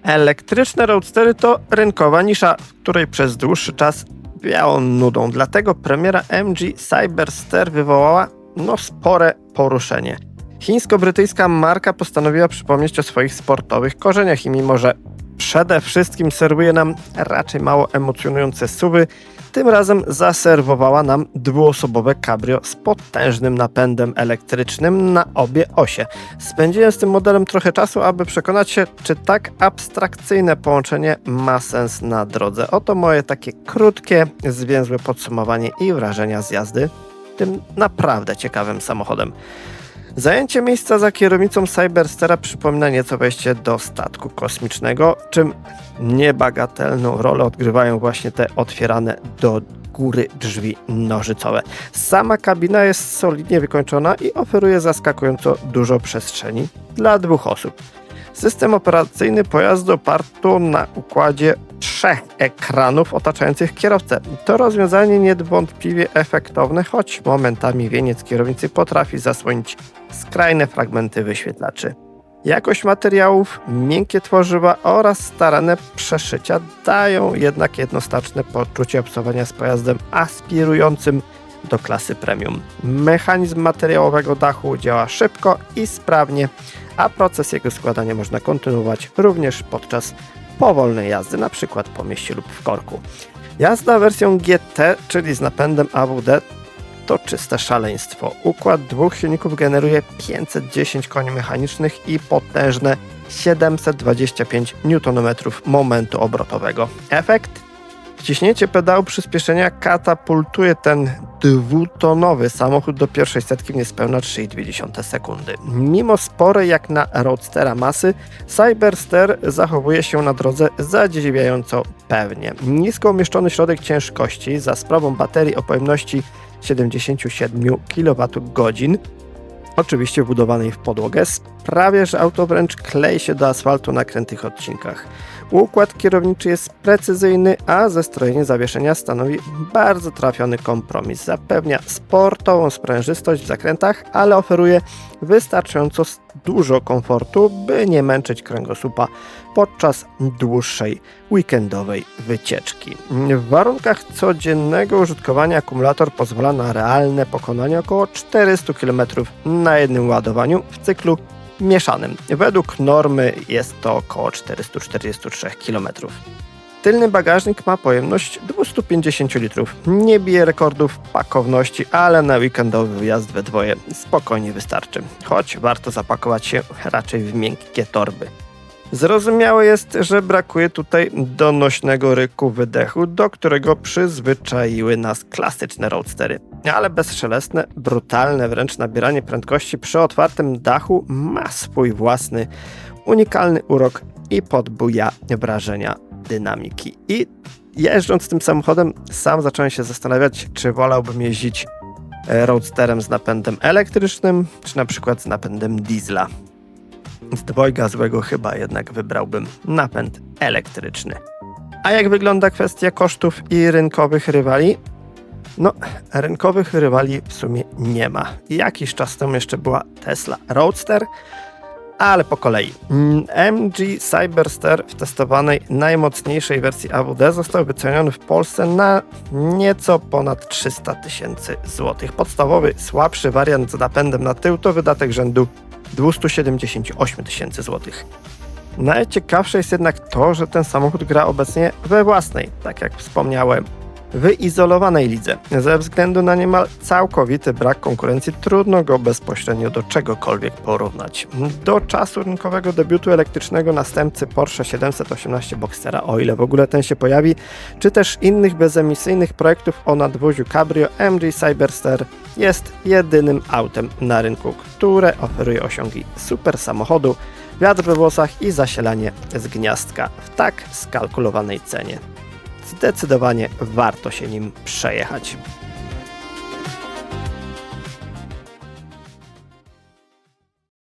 Elektryczne roadstery to rynkowa nisza, w której przez dłuższy czas wiało nudą. Dlatego premiera MG Cyberster wywołała spore poruszenie. Chińsko-brytyjska marka postanowiła przypomnieć o swoich sportowych korzeniach i mimo, że przede wszystkim serwuje nam raczej mało emocjonujące SUV-y, tym razem zaserwowała nam dwuosobowe cabrio z potężnym napędem elektrycznym na obie osie. Spędziłem z tym modelem trochę czasu, aby przekonać się, czy tak abstrakcyjne połączenie ma sens na drodze. Oto moje takie krótkie, zwięzłe podsumowanie i wrażenia z jazdy tym naprawdę ciekawym samochodem. Zajęcie miejsca za kierownicą Cyberstera przypomina nieco wejście do statku kosmicznego, czym niebagatelną rolę odgrywają właśnie te otwierane do góry drzwi nożycowe. Sama kabina jest solidnie wykończona i oferuje zaskakująco dużo przestrzeni dla 2 osób. System operacyjny pojazdu oparty na układzie 3 ekranów otaczających kierowcę. To rozwiązanie niewątpliwie efektowne, choć momentami wieniec kierownicy potrafi zasłonić skrajne fragmenty wyświetlaczy. Jakość materiałów, miękkie tworzywa oraz staranne przeszycia dają jednak jednoznaczne poczucie obcowania z pojazdem aspirującym do klasy premium. Mechanizm materiałowego dachu działa szybko i sprawnie, a proces jego składania można kontynuować również podczas powolnej jazdy, np. po mieście lub w korku. Jazda wersją GT, czyli z napędem AWD, to czyste szaleństwo. Układ 2 silników generuje 510 koni mechanicznych i potężne 725 Nm momentu obrotowego. Efekt? Wciśnięcie pedału przyspieszenia katapultuje ten 2-tonowy samochód do pierwszej setki w niespełna 3,2 sekundy. Mimo sporej jak na roadstera masy, Cyberster zachowuje się na drodze zadziwiająco pewnie. Nisko umieszczony środek ciężkości za sprawą baterii o pojemności 77 kWh, oczywiście wbudowanej w podłogę, sprawia, że auto wręcz klei się do asfaltu na krętych odcinkach. Układ kierowniczy jest precyzyjny, a zestrojenie zawieszenia stanowi bardzo trafiony kompromis. Zapewnia sportową sprężystość w zakrętach, ale oferuje wystarczająco dużo komfortu, by nie męczyć kręgosłupa podczas dłuższej weekendowej wycieczki. W warunkach codziennego użytkowania akumulator pozwala na realne pokonanie około 400 km na jednym ładowaniu w cyklu mieszanym. Według normy jest to około 443 km. Tylny bagażnik ma pojemność 250 litrów. Nie bije rekordów pakowności, ale na weekendowy wyjazd we dwoje spokojnie wystarczy. Choć warto zapakować się raczej w miękkie torby. Zrozumiałe jest, że brakuje tutaj donośnego ryku wydechu, do którego przyzwyczaiły nas klasyczne roadstery. Ale bezszelestne, brutalne wręcz nabieranie prędkości przy otwartym dachu ma swój własny, unikalny urok i podbuja wrażenia dynamiki. I jeżdżąc tym samochodem sam zacząłem się zastanawiać, czy wolałbym jeździć roadsterem z napędem elektrycznym, czy na przykład z napędem diesla. Z dwojga złego chyba jednak wybrałbym napęd elektryczny. A jak wygląda kwestia kosztów i rynkowych rywali? Rynkowych rywali w sumie nie ma. Jakiś czas temu jeszcze była Tesla Roadster, ale po kolei. MG Cyberster w testowanej najmocniejszej wersji AWD został wyceniony w Polsce na nieco ponad 300 000 złotych. Podstawowy, słabszy wariant z napędem na tył to wydatek rzędu 278 000 złotych. Najciekawsze jest jednak to, że ten samochód gra obecnie we własnej, tak jak wspomniałem, wyizolowanej lidze. Ze względu na niemal całkowity brak konkurencji trudno go bezpośrednio do czegokolwiek porównać. Do czasu rynkowego debiutu elektrycznego następcy Porsche 718 Boxstera, o ile w ogóle ten się pojawi, czy też innych bezemisyjnych projektów o nadwoziu cabrio, MG Cyberster jest jedynym autem na rynku, które oferuje osiągi super samochodu, wiatr we włosach i zasilanie z gniazdka w tak skalkulowanej cenie. Zdecydowanie warto się nim przejechać.